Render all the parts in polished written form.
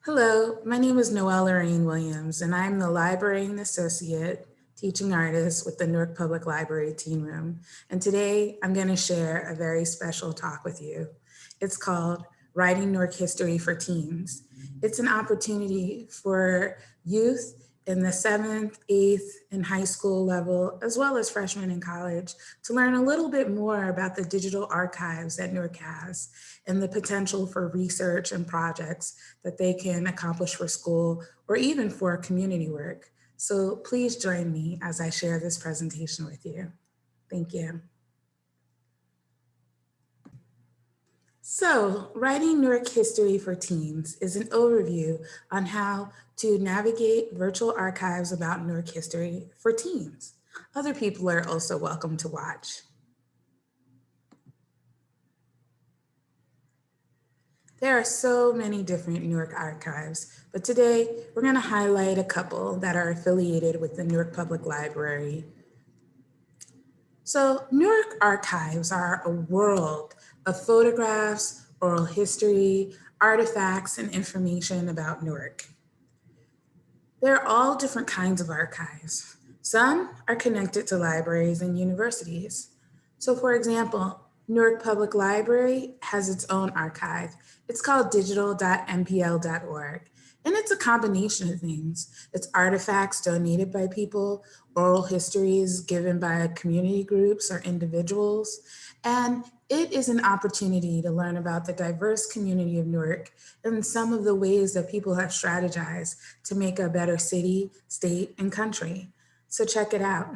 Hello, my name is Noelle Lorraine Williams, and I'm the Librarian Associate Teaching Artist with the Newark Public Library Teen Room. And today I'm going to share a very special talk with you. It's called Writing Newark History for Teens. It's an opportunity for youth in the 7th, 8th, and high school level, as well as freshmen in college, to learn a little bit more about the digital archives that Newark has and the potential for research and projects that they can accomplish for school or even for community work. So please join me as I share this presentation with you. Thank you. So, Writing Newark History for Teens is an overview on how to navigate virtual archives about Newark history for teens. Other people are also welcome to watch. There are so many different Newark archives, but today we're going to highlight a couple that are affiliated with the Newark Public Library. So Newark Archives are a world of photographs, oral history, artifacts, and information about Newark. There are all different kinds of archives. Some are connected to libraries and universities. So for example, Newark Public Library has its own archive. It's called digital.mpl.org. And it's a combination of things. It's artifacts donated by people, oral histories given by community groups or individuals. And it is an opportunity to learn about the diverse community of Newark and some of the ways that people have strategized to make a better city, state, and country. So check it out.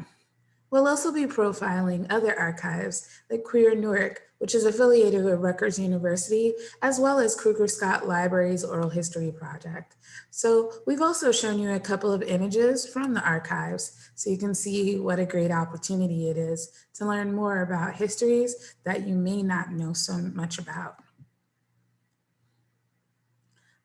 We'll also be profiling other archives like Queer Newark, which is affiliated with Rutgers University, as well as Krugerscott Library's Oral History Project. So we've also shown you a couple of images from the archives so you can see what a great opportunity it is to learn more about histories that you may not know so much about.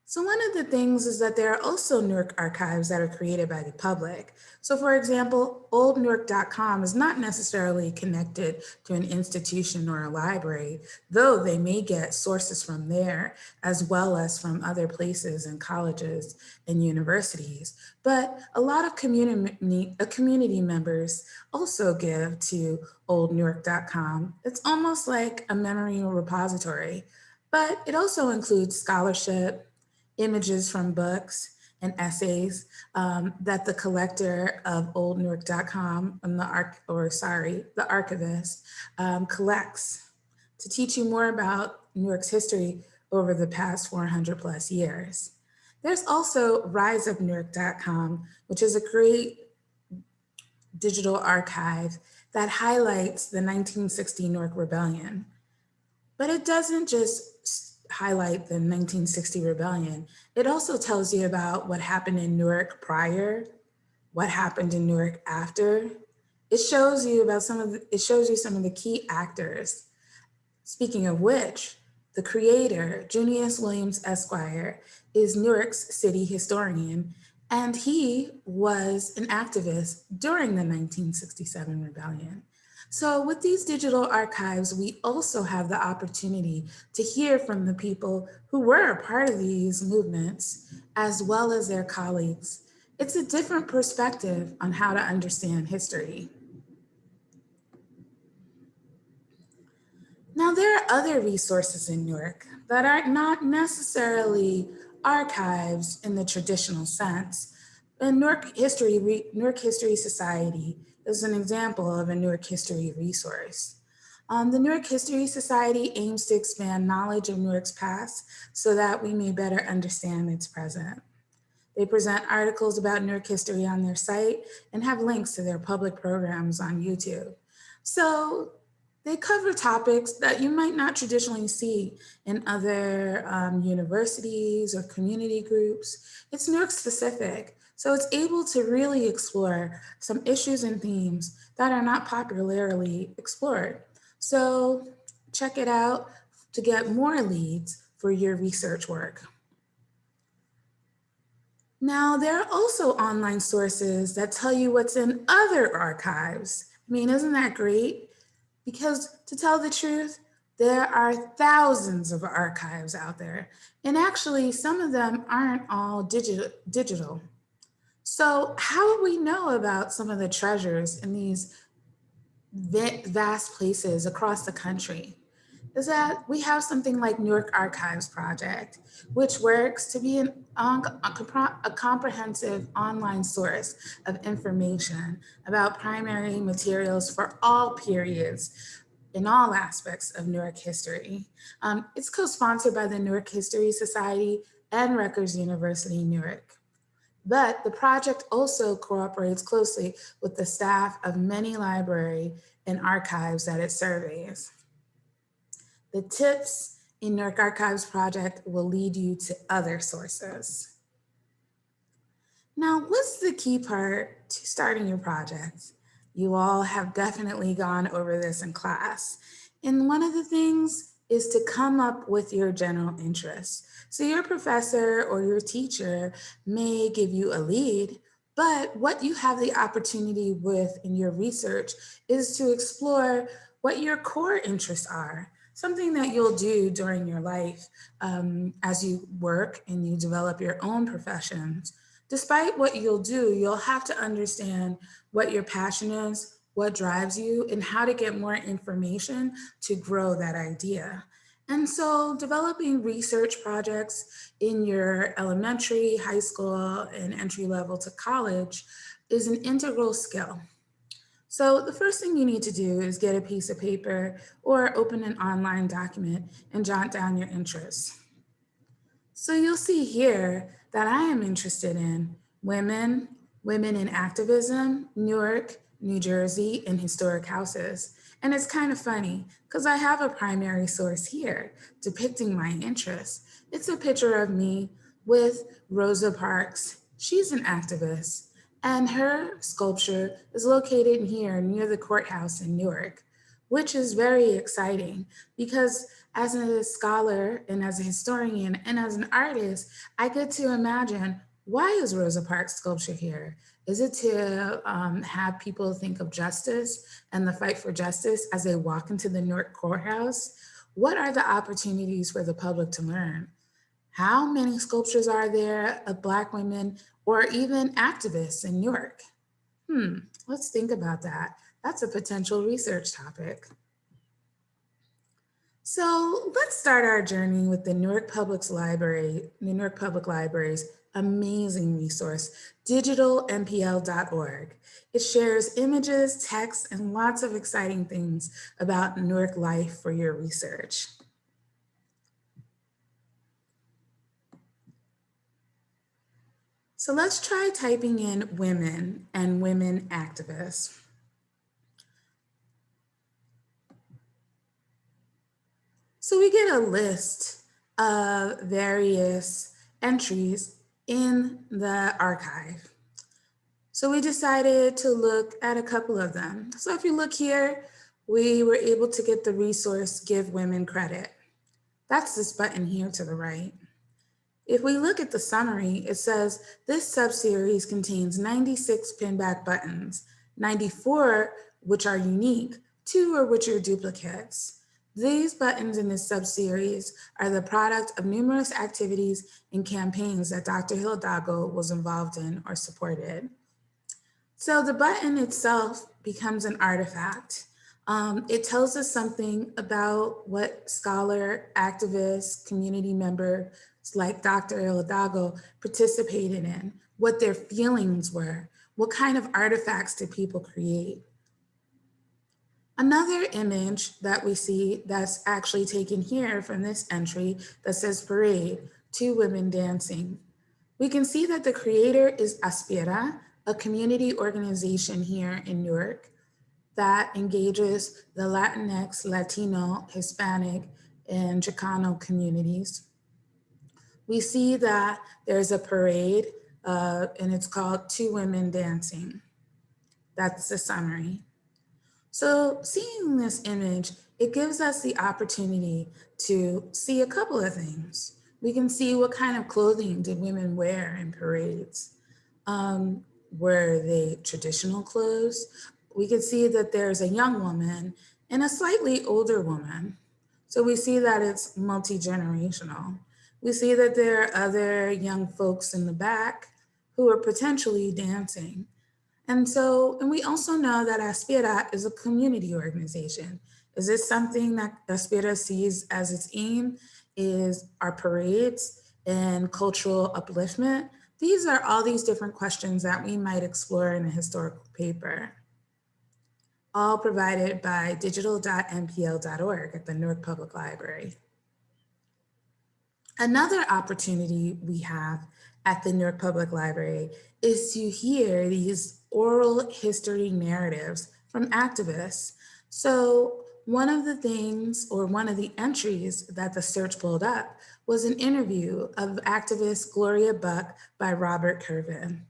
So one of the things is that there are also Newark archives that are created by the public. So for example, oldnewark.com is not necessarily connected to an institution or a library, though they may get sources from there as well as from other places and colleges and universities. But a lot of community members also give to oldnewark.com. It's almost like a memory repository, but it also includes scholarship, images from books and essays that the collector of oldnewark.com and the archivist collects to teach you more about Newark's history over the past 400 plus years. There's also riseupnewark.com, which is a great digital archive that highlights the 1960 Newark Rebellion. But it doesn't just highlight the 1960 rebellion. It also tells you about what happened in Newark prior, what happened in Newark after. It shows you some of the key actors. Speaking of which, the creator, Junius Williams Esquire, is Newark's city historian, and he was an activist during the 1967 rebellion. So with these digital archives, we also have the opportunity to hear from the people who were a part of these movements, as well as their colleagues. It's a different perspective on how to understand history. Now, there are other resources in Newark that are not necessarily archives in the traditional sense. The Newark History Society is an example of a Newark history resource. The Newark History Society aims to expand knowledge of Newark's past so that we may better understand its present. They present articles about Newark history on their site and have links to their public programs on YouTube. So they cover topics that you might not traditionally see in other universities or community groups. It's Newark specific, so it's able to really explore some issues and themes that are not popularly explored. So check it out to get more leads for your research work. Now, there are also online sources that tell you what's in other archives. I mean, isn't that great? Because to tell the truth, There are thousands of archives out there, and actually some of them aren't all digital. So how would we know about some of the treasures in these vast places across the country? Is that we have something like Newark Archives Project, which works to be a comprehensive online source of information about primary materials for all periods in all aspects of Newark history. It's co-sponsored by the Newark History Society and Rutgers University, Newark. But the project also cooperates closely with the staff of many library and archives that it surveys. The tips in Newark Archives Project will lead you to other sources. Now, what's the key part to starting your project? You all have definitely gone over this in class. And one of the things is to come up with your general interests. So your professor or your teacher may give you a lead, but what you have the opportunity with in your research is to explore what your core interests are, something that you'll do during your life as you work and you develop your own professions. Despite what you'll do, you'll have to understand what your passion is, what drives you, and how to get more information to grow that idea. And so developing research projects in your elementary, high school, and entry level to college is an integral skill. So the first thing you need to do is get a piece of paper or open an online document and jot down your interests. So you'll see here that I am interested in women, women in activism, Newark, New Jersey, and historic houses. And it's kind of funny because I have a primary source here depicting my interests. It's a picture of me with Rosa Parks. She's an activist, and her sculpture is located here near the courthouse in Newark, which is very exciting because as a scholar and as a historian and as an artist, I get to imagine, why is Rosa Parks' sculpture here? Is it to have people think of justice and the fight for justice as they walk into the Newark courthouse? What are the opportunities for the public to learn? How many sculptures are there of Black women or even activists in Newark? Let's think about that. That's a potential research topic. So let's start our journey with the Newark Public Library's amazing resource, Digitalmplorg. It shares images, text, and lots of exciting things about Newark life for your research. So let's try typing in women and women activists. So we get a list of various entries in the archive. So we decided to look at a couple of them. So if you look here, we were able to get the resource, Give Women Credit. That's this button here to the right. If we look at the summary, it says this subseries contains 96 pinback buttons, 94 which are unique, 2 of which are duplicates. These buttons in this subseries are the product of numerous activities and campaigns that Dr. Hidalgo was involved in or supported. So the button itself becomes an artifact. It tells us something about what scholar, activist, community member like Dr. Hidalgo participated in, what their feelings were, what kind of artifacts did people create. Another image that we see that's actually taken here from this entry that says parade, 2 women dancing. We can see that the creator is Aspira, a community organization here in Newark that engages the Latinx, Latino, Hispanic, and Chicano communities. We see that there's a parade and it's called 2 Women Dancing. That's the summary. So seeing this image, it gives us the opportunity to see a couple of things. We can see what kind of clothing did women wear in parades. Were they traditional clothes? We can see that there's a young woman and a slightly older woman. So we see that it's multi-generational. We see that there are other young folks in the back who are potentially dancing. And we also know that Aspira is a community organization. Is this something that Aspira sees as its aim? Is our parades and cultural upliftment? These are all these different questions that we might explore in a historical paper, all provided by digital.mpl.org at the Newark Public Library. Another opportunity we have at the Newark Public Library is to hear these oral history narratives from activists. So one of the entries that the search pulled up was an interview of activist Gloria Buck by Robert Curvin.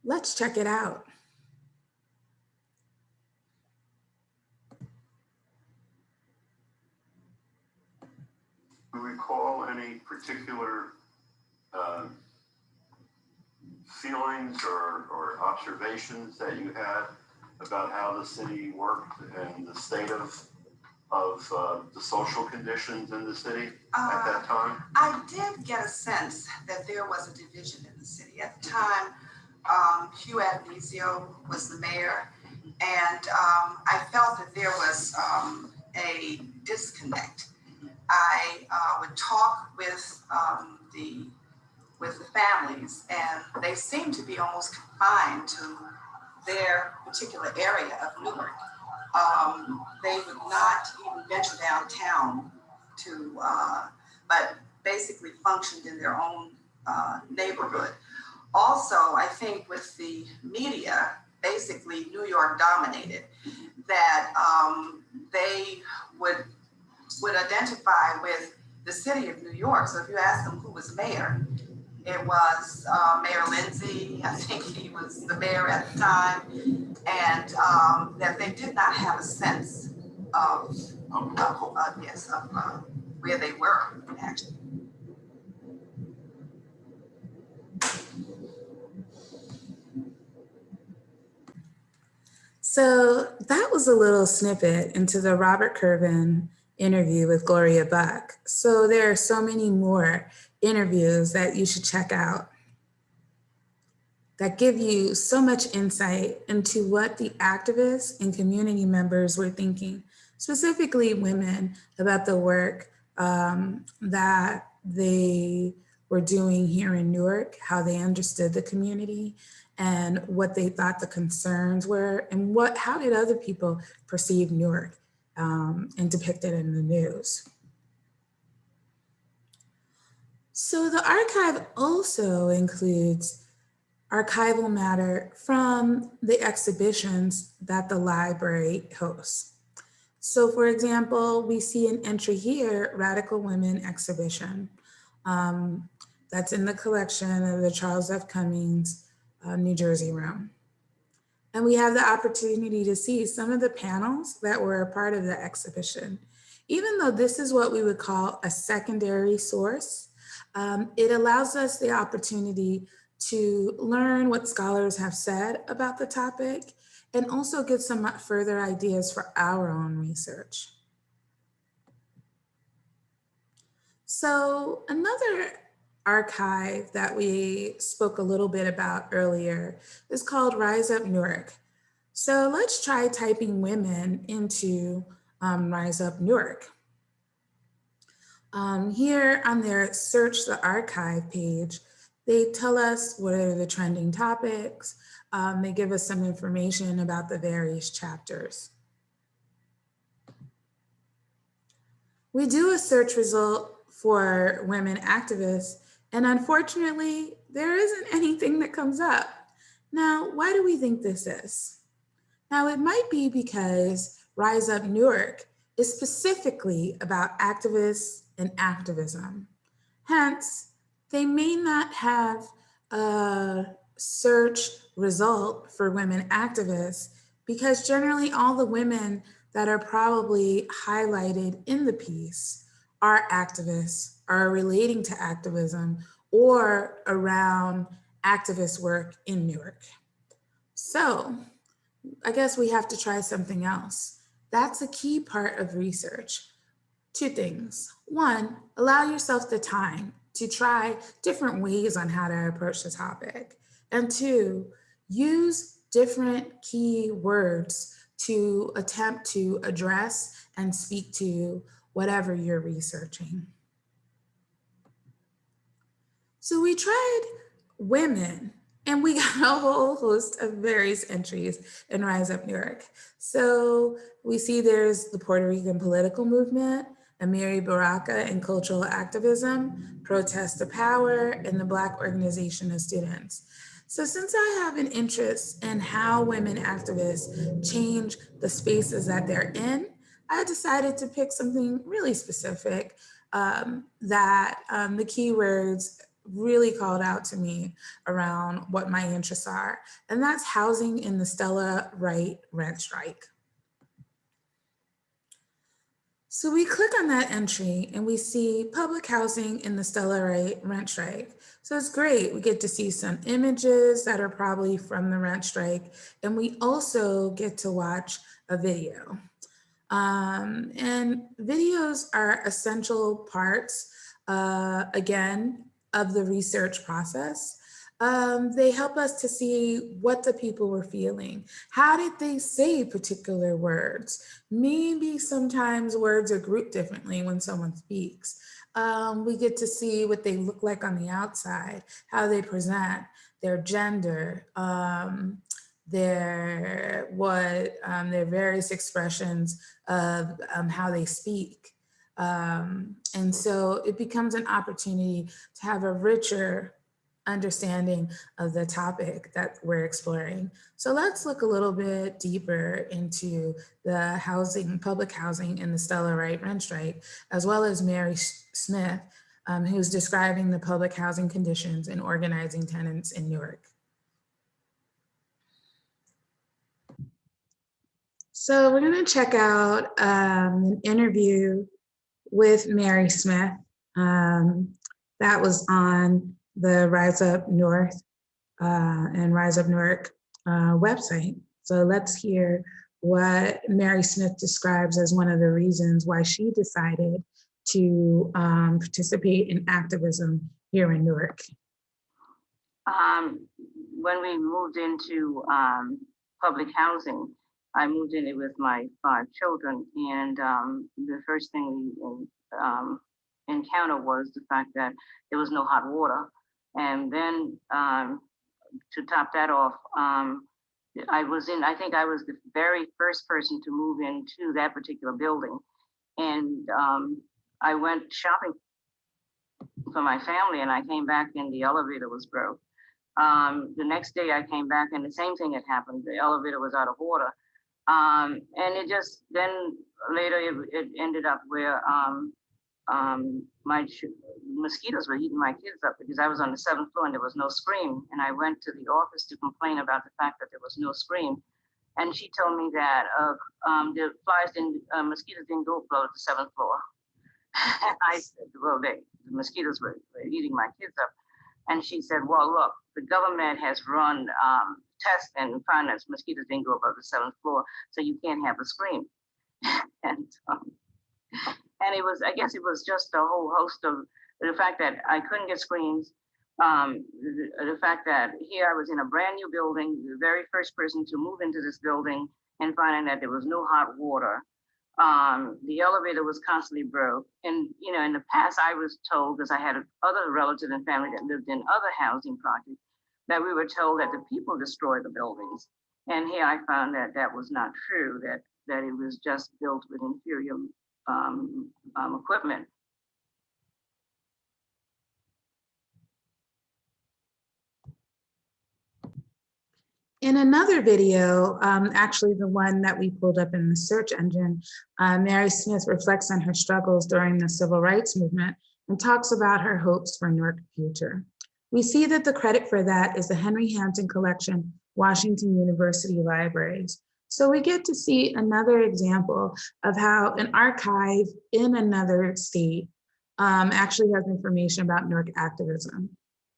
Let's check it out. Do you recall any particular feelings or observations that you had about how the city worked and the state of the social conditions in the city at that time? I did get a sense that there was a division in the city. At the time, Hugh Addonizio was the mayor, and I felt that there was a disconnect. I would talk with the families, and they seemed to be almost confined to their particular area of Newark. They would not even venture downtown but basically functioned in their own neighborhood. Also, I think with the media, basically New York dominated, that they would identify with the city of New York. So if you ask them who was mayor, it was Mayor Lindsay. I think he was the mayor at the time, and that they did not have a sense of where they were actually. So that was a little snippet into the Robert Curvin interview with Gloria Buck. So there are so many more interviews that you should check out that give you so much insight into what the activists and community members were thinking, specifically women, about the work that they were doing here in Newark, how they understood the community, and what they thought the concerns were, and how did other people perceive Newark and depict it in the news. So the archive also includes archival matter from the exhibitions that the library hosts. So for example, we see an entry here, Radical Women Exhibition. That's in the collection of the Charles F. Cummings New Jersey room. And we have the opportunity to see some of the panels that were a part of the exhibition. Even though this is what we would call a secondary source, it allows us the opportunity to learn what scholars have said about the topic and also get some further ideas for our own research. So another archive that we spoke a little bit about earlier is called Rise Up Newark. So let's try typing women into Rise Up Newark. Here on their Search the Archive page, they tell us what are the trending topics. They give us some information about the various chapters. We do a search result for women activists, and unfortunately, there isn't anything that comes up. Now, why do we think this is? Now, it might be because Rise Up Newark is specifically about activists and activism. Hence, they may not have a search result for women activists because generally all the women that are probably highlighted in the piece are activists, are relating to activism or around activist work in Newark. So I guess we have to try something else. That's a key part of research. Two things. One, allow yourself the time to try different ways on how to approach the topic. And two, use different key words to attempt to address and speak to whatever you're researching. So we tried women, and we got a whole host of various entries in Rise Up Newark. So we see there's the Puerto Rican political movement, Amiri Baraka and cultural activism, protest to power, and the Black Organization of Students. So since I have an interest in how women activists change the spaces that they're in, I decided to pick something really specific that the keywords really called out to me around what my interests are, and that's housing in the Stella Wright rent strike. So we click on that entry and we see public housing in the Stella Wright rent strike. So it's great. We get to see some images that are probably from the rent strike, and we also get to watch a video. And videos are essential parts, again, of the research process. They help us to see what the people were feeling. How did they say particular words? Maybe sometimes words are grouped differently when someone speaks. We get to see what they look like on the outside, how they present, their gender, their various expressions of how they speak. And so it becomes an opportunity to have a richer understanding of the topic that we're exploring. So let's look a little bit deeper into the public housing in the Stella Wright rent strike, as well as Mary Smith, who's describing the public housing conditions and organizing tenants in Newark. So we're going to check out an interview with Mary Smith that was on the Rise Up North and Rise Up Newark website. So let's hear what Mary Smith describes as one of the reasons why she decided to participate in activism here in Newark. When we moved into public housing, I moved in it with my 5 children, and the first thing we encountered was the fact that there was no hot water. And then to top that off, I think I was the very first person to move into that particular building. And I went shopping for my family, and I came back and the elevator was broke. The next day I came back and the same thing had happened. The elevator was out of order. And it just, then later it ended up where my mosquitoes were eating my kids up because I was on the 7th floor and there was no screen. And I went to the office to complain about the fact that there was no screen. And she told me that the mosquitoes didn't go below the 7th floor. And I said, well, the mosquitoes were eating my kids up. And she said, well, look, the government has run tests and found that mosquitoes didn't go above the 7th floor, so you can't have a screen. And it was, I guess it was just a whole host of the fact that I couldn't get screens, the fact that here I was in a brand new building, the very first person to move into this building, and finding that there was no hot water. The elevator was constantly broke. And, you know, in the past I was told, because I had other relatives and family that lived in other housing projects, that we were told that the people destroyed the buildings. And here I found that that was not true, that it was just built with inferior equipment. In another video, actually the one that we pulled up in the search engine, Mary Smith reflects on her struggles during the civil rights movement and talks about her hopes for Newark's future. We see that the credit for that is the Henry Hampton Collection, Washington University Libraries. So we get to see another example of how an archive in another state actually has information about Newark activism.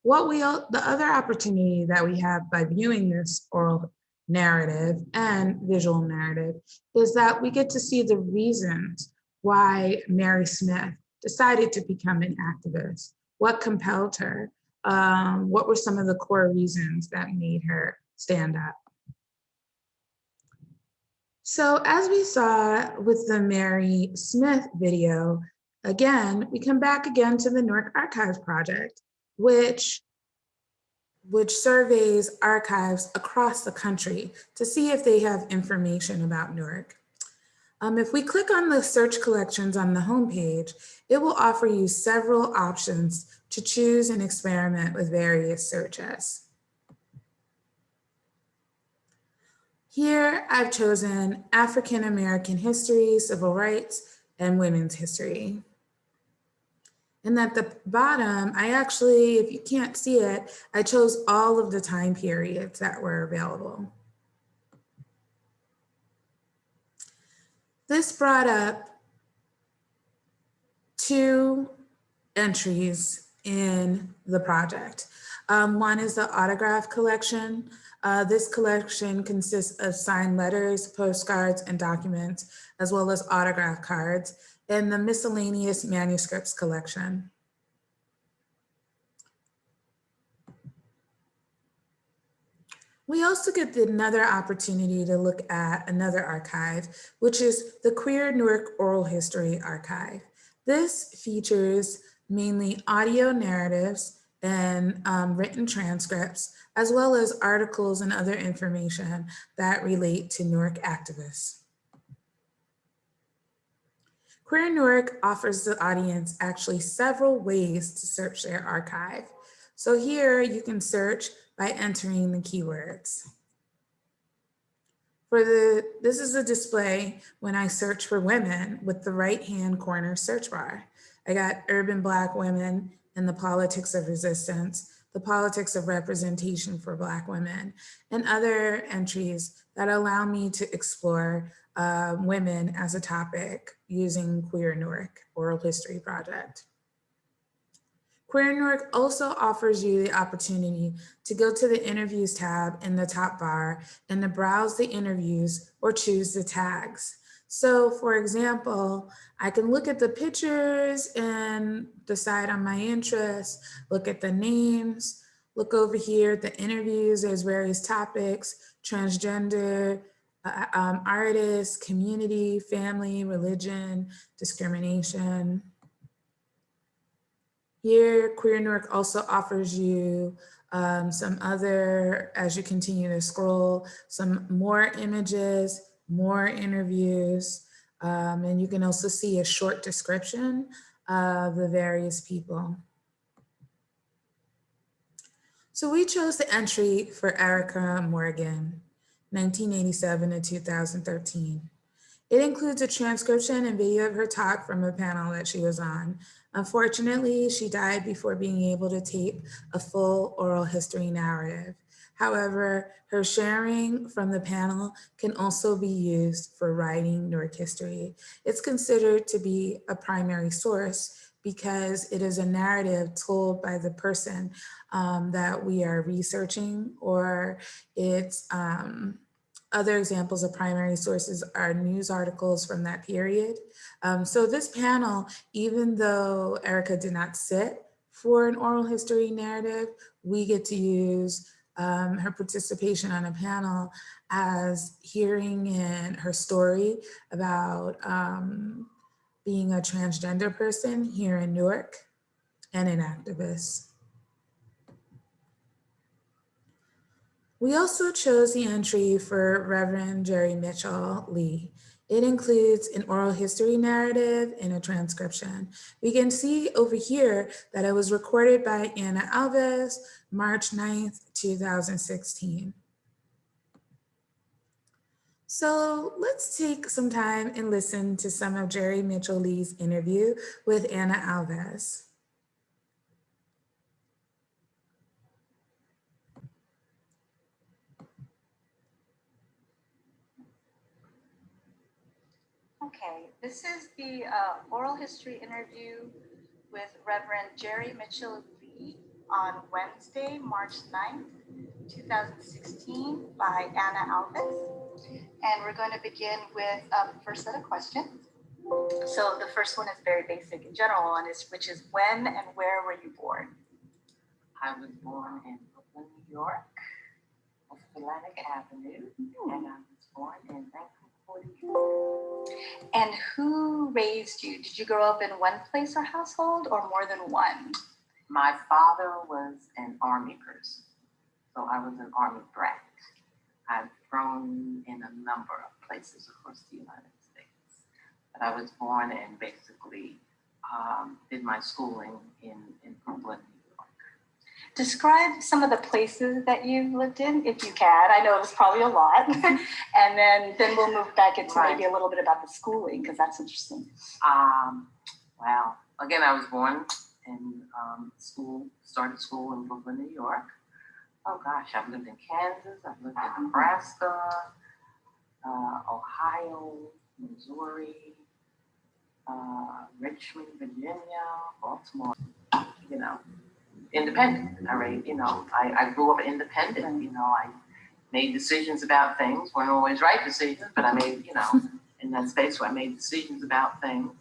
The other opportunity that we have by viewing this oral narrative and visual narrative is that we get to see the reasons why Mary Smith decided to become an activist. What compelled her? What were some of the core reasons that made her stand up? So as we saw with the Mary Smith video, again, we come back again to the Newark Archives project, which surveys archives across the country to see if they have information about Newark. If we click on the search collections on the homepage, it will offer you several options to choose and experiment with various searches. Here, I've chosen African American history, civil rights, and women's history. And at the bottom, I actually, if you can't see it, I chose all of the time periods that were available. This brought up two entries in the project. One is the autograph collection. This collection consists of signed letters, postcards, and documents, as well as autograph cards, and the miscellaneous manuscripts collection. We also get another opportunity to look at another archive, which is the Queer Newark Oral History Archive. This features mainly audio narratives and written transcripts, as well as articles and other information that relate to Newark activists. Queer Newark offers the audience actually several ways to search their archive. So here you can search by entering the keywords. This is a display when I search for women with the right-hand corner search bar. I got urban Black women and the politics of resistance, the politics of representation for Black women, and other entries that allow me to explore women as a topic using Queer Newark Oral History Project. Queer Newark also offers you the opportunity to go to the interviews tab in the top bar and to browse the interviews or choose the tags. So for example, I can look at the pictures and decide on my interests, look at the names, look over here at the interviews, there's various topics, transgender, artists, community, family, religion, discrimination. Here, Queer Newark also offers you some other, as you continue to scroll, some more images, more interviews, and you can also see a short description of the various people. So we chose the entry for Erica Morgan, 1987 to 2013. It includes a transcription and video of her talk from a panel that she was on. Unfortunately, she died before being able to tape a full oral history narrative. However, her sharing from the panel can also be used for writing Newark history. It's considered to be a primary source because it is a narrative told by the person that we are researching, or it's other examples of primary sources are news articles from that period. So this panel, even though Erica did not sit for an oral history narrative, we get to use her participation on a panel as hearing in her story about being a transgender person here in Newark and an activist. We also chose the entry for Rev Jerry Mitchell Lee. It includes an oral history narrative and a transcription. We can see over here that it was recorded by Anna Alves, March 9th, 2016. So let's take some time and listen to some of Jerry Mitchell Lee's interview with Anna Alves. Okay, this is the oral history interview with Reverend Jerry Mitchell Lee on Wednesday, March 9th, 2016 by Anna Alves. And we're going to begin with the first set of questions. So the first one is very basic and general one, which is when and where were you born? I was born in Brooklyn, New York, off Atlantic Avenue, and I was born in 1942. And who raised you? Did you grow up in one place or household or more than one? My father was an Army person, so I was an Army brat. I've grown in a number of places across the United States, but I was born and basically did my schooling in Brooklyn, New York. Describe some of the places that you've lived in, if you can. I know it was probably a lot. And then we'll move back into maybe a little bit about the schooling, because that's interesting. Well, again, I was born in started school in Brooklyn, New York. Oh gosh, I've lived in Kansas, I've lived in Nebraska, Ohio, Missouri, Richmond, Virginia, Baltimore, independent. I grew up independent. I made decisions about things, weren't always right decisions, but I made, in that space where I made decisions about things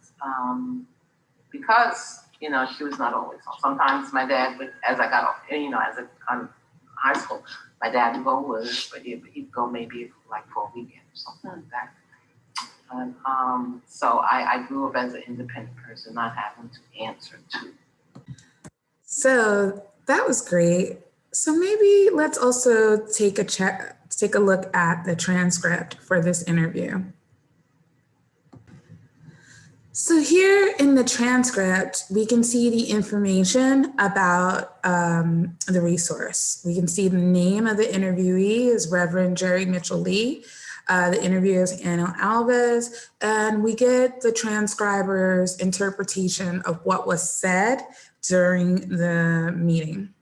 because, she was not always home. Sometimes my dad would, as I got, high school, my dad would go but he'd go maybe like for a weekend or something like that. So I grew up as an independent person, not having to answer to. So that was great. So maybe let's also take a look at the transcript for this interview. So here in the transcript, we can see the information about the resource. We can see the name of the interviewee is Rev Jerry Mitchell Lee. The interviewer is Anna Alves, and we get the transcriber's interpretation of what was said during the meeting.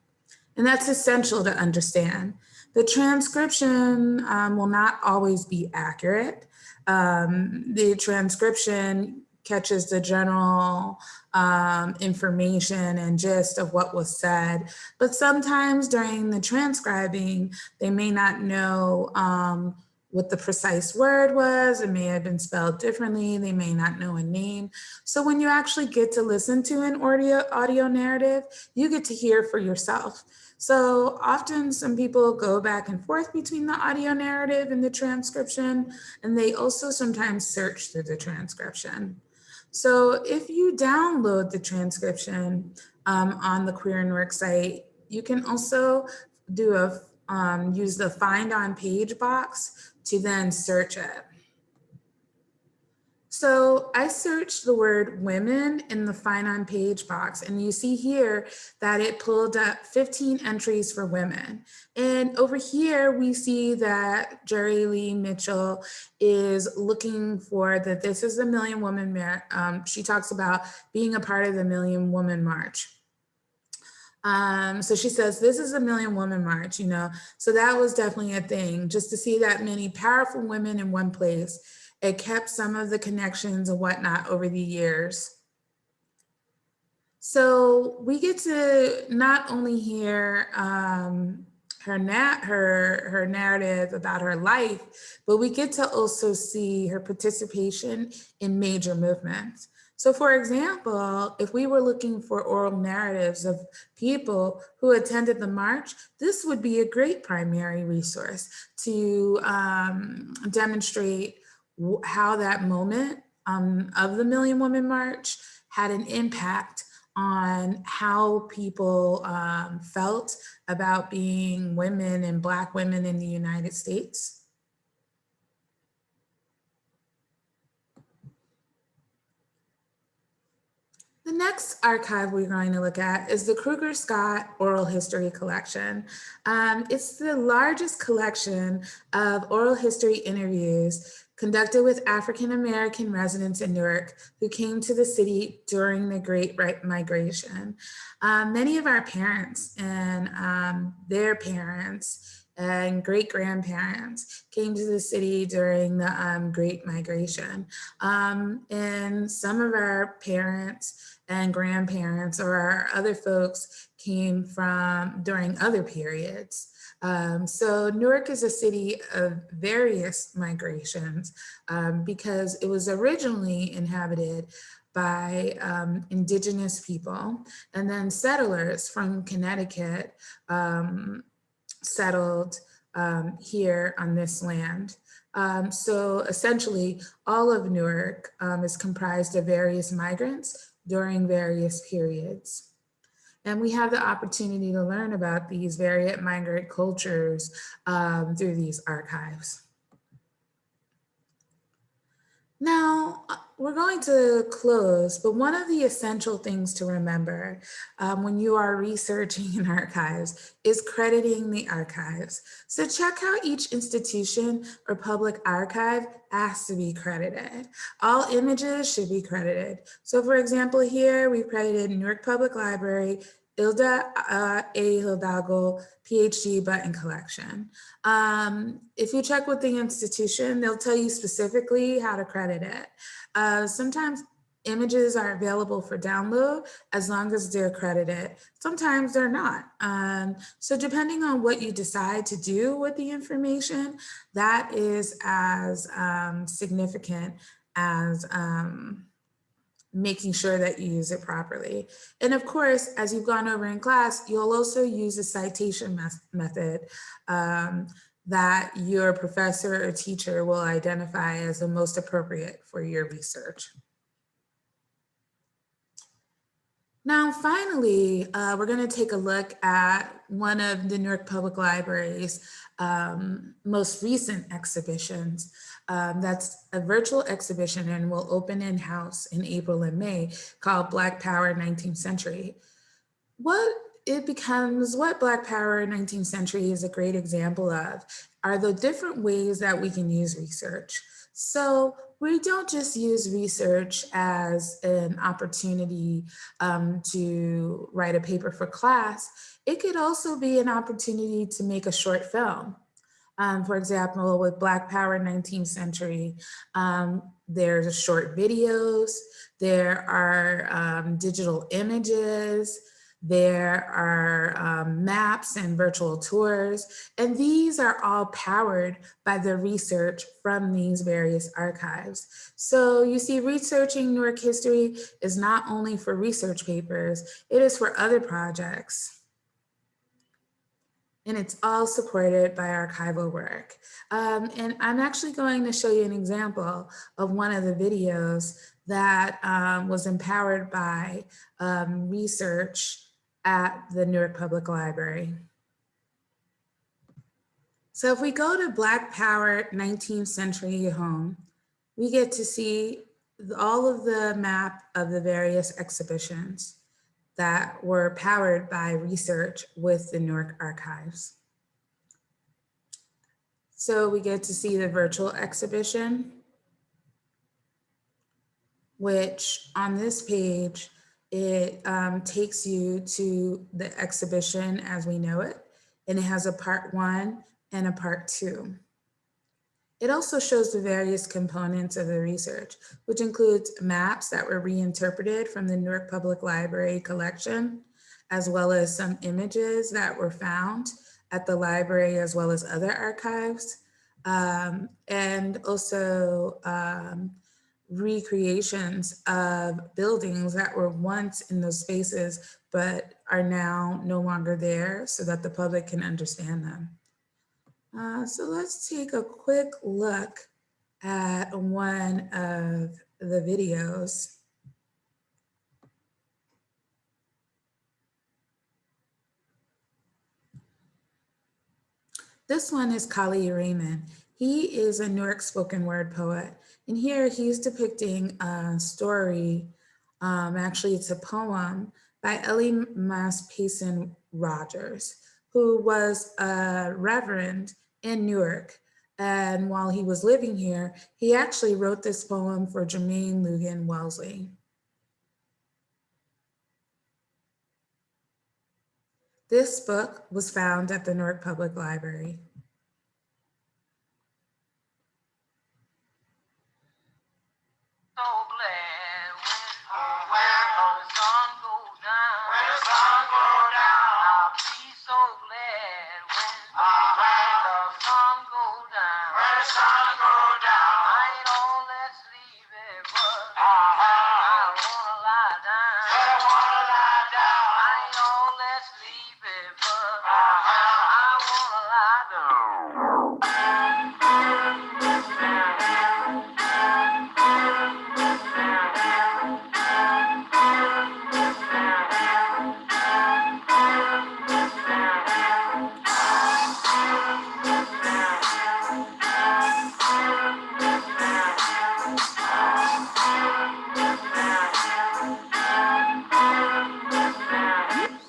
And that's essential to understand. The transcription will not always be accurate. The transcription catches the general information and gist of what was said, but sometimes during the transcribing, they may not know what the precise word was. It may have been spelled differently. They may not know a name. So when you actually get to listen to an audio narrative, you get to hear for yourself. So often some people go back and forth between the audio narrative and the transcription, and they also sometimes search through the transcription. So if you download the transcription on the Queer Newark site, you can also do use the Find on Page box to then search it. So I searched the word women in the Find on Page box, and you see here that it pulled up 15 entries for women. And over here, we see that Jerry Lee Mitchell is looking for that this is the Million Woman March. She talks about being a part of the Million Woman March. So she says, this is a Million Woman March, so that was definitely a thing, just to see that many powerful women in one place. It kept some of the connections and whatnot over the years. So we get to not only hear her narrative about her life, but we get to also see her participation in major movements. So for example, if we were looking for oral narratives of people who attended the march, this would be a great primary resource to demonstrate how that moment of the Million Woman March had an impact on how people felt about being women and Black women in the United States. The next archive we're going to look at is the Krugerscott Oral History Collection. It's the largest collection of oral history interviews conducted with African-American residents in Newark who came to the city during the Great Migration. Many of our parents and their parents and great-grandparents came to the city during the Great Migration. And some of our parents and grandparents or our other folks came from during other periods. So Newark is a city of various migrations because it was originally inhabited by indigenous people, and then settlers from Connecticut settled here on this land. So essentially, all of Newark is comprised of various migrants during various periods. And we have the opportunity to learn about these varied migrant cultures through these archives. Now, we're going to close, but one of the essential things to remember when you are researching in archives is crediting the archives. So check how each institution or public archive asks to be credited. All images should be credited. So for example, here we credited Newark Public Library, Ilda A. Hidalgo, PhD button collection. If you check with the institution, they'll tell you specifically how to credit it. Sometimes images are available for download as long as they're credited. Sometimes they're not. So depending on what you decide to do with the information, that is as significant as making sure that you use it properly. And of course, as you've gone over in class, you'll also use a citation method that your professor or teacher will identify as the most appropriate for your research. Now, finally, we're going to take a look at one of the Newark Public Library's most recent exhibitions. That's a virtual exhibition and will open in-house in April and May called Black Power 19th Century. What Black Power 19th Century is a great example of are the different ways that we can use research. So we don't just use research as an opportunity to write a paper for class. It could also be an opportunity to make a short film. For example, with Black Power 19th Century, there's short videos, there are digital images, there are maps and virtual tours, and these are all powered by the research from these various archives. So you see, researching Newark history is not only for research papers, it is for other projects. And it's all supported by archival work. And I'm actually going to show you an example of one of the videos that was empowered by research at the Newark Public Library. So if we go to Black Power 19th Century Home, we get to see all of the map of the various exhibitions that were powered by research with the Newark Archives. So we get to see the virtual exhibition, which on this page, it takes you to the exhibition as we know it, and it has a part 1 and a part 2. It also shows the various components of the research, which includes maps that were reinterpreted from the Newark Public Library collection, as well as some images that were found at the library as well as other archives, and also recreations of buildings that were once in those spaces, but are now no longer there so that the public can understand them. So let's take a quick look at one of the videos. This one is Kali Raymond. He is a Newark spoken word poet. And here he's depicting a story, actually it's a poem by Ellie Mas Payson Rogers, who was a reverend in Newark. And while he was living here, he actually wrote this poem for Jermaine Lugan Wellesley. This book was found at the Newark Public Library. So glad when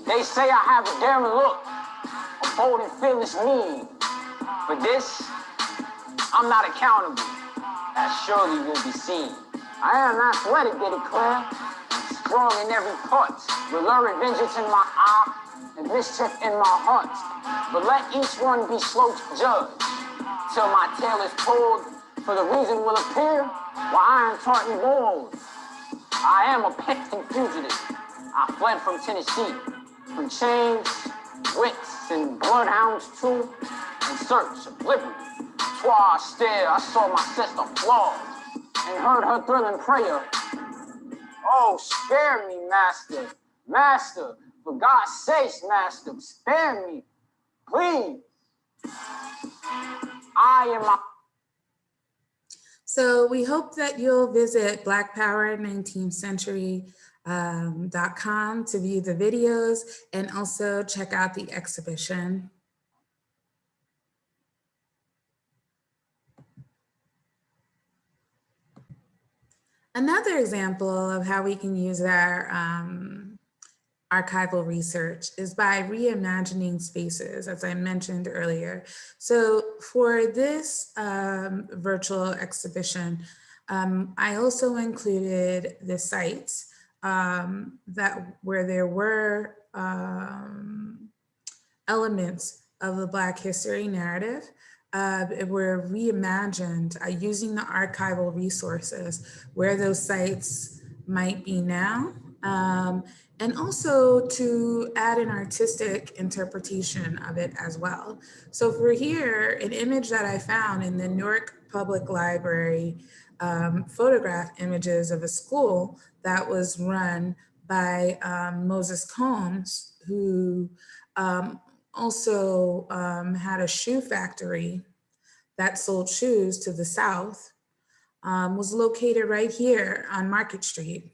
They say I have a daring look, a bold and fearless need. For this, I'm not accountable, as surely will be seen. I am athletic, they declare, and strong in every part, with lurid vengeance in my eye and mischief in my heart. But let each one be slow to judge, till my tale is told, for the reason will appear, while I am taught and bold. I am a penitent fugitive. I fled from Tennessee, from chains, wits, and bloodhounds too, in search of liberty. Twice still I saw my sister flawed, and heard her thrilling prayer. Oh, spare me, master, master, for God's sakes, master, spare me, please. I am my... So we hope that you'll visit blackpower19th-century.com to view the videos and also check out the exhibition. Another example of how we can use our archival research is by reimagining spaces, as I mentioned earlier. So for this virtual exhibition, I also included the sites where there were elements of the Black history narrative were reimagined using the archival resources where those sites might be now. And also to add an artistic interpretation of it as well. So for here, an image that I found in the Newark Public Library photograph images of a school that was run by Moses Combs, who also had a shoe factory that sold shoes to the south, was located right here on Market Street.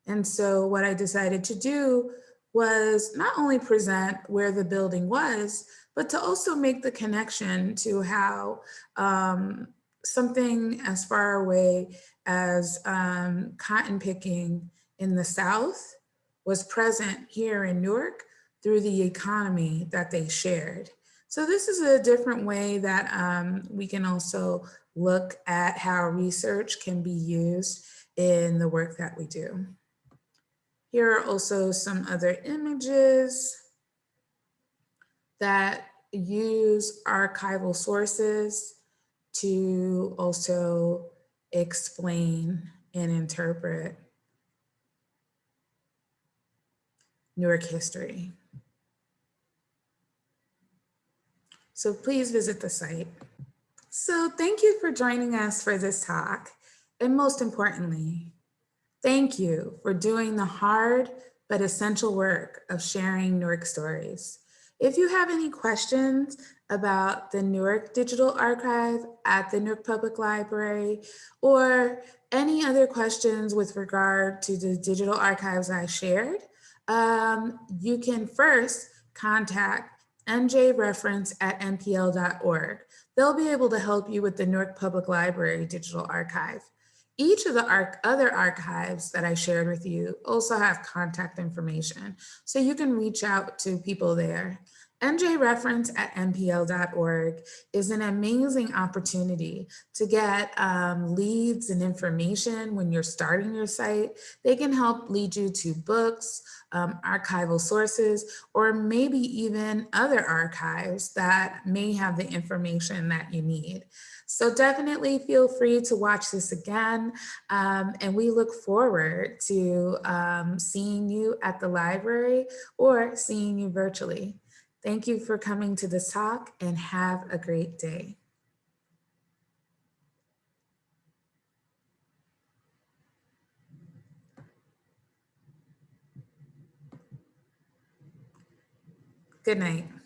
And so what I decided to do was not only present where the building was, but to also make the connection to how something as far away as cotton picking in the South was present here in Newark through the economy that they shared. So this is a different way that we can also look at how research can be used in the work that we do. Here are also some other images that use archival sources to also explain and interpret Newark history. So please visit the site. So thank you for joining us for this talk. And most importantly, thank you for doing the hard but essential work of sharing Newark stories. If you have any questions about the Newark Digital Archive at the Newark Public Library, or any other questions with regard to the digital archives I shared, you can first contact njreference@npl.org. They'll be able to help you with the Newark Public Library Digital Archive. Each of the other archives that I shared with you also have contact information, so you can reach out to people there. njreference@npl.org is an amazing opportunity to get leads and information when you're starting your site. They can help lead you to books, archival sources, or maybe even other archives that may have the information that you need. So definitely feel free to watch this again. And we look forward to seeing you at the library or seeing you virtually. Thank you for coming to this talk and have a great day. Good night.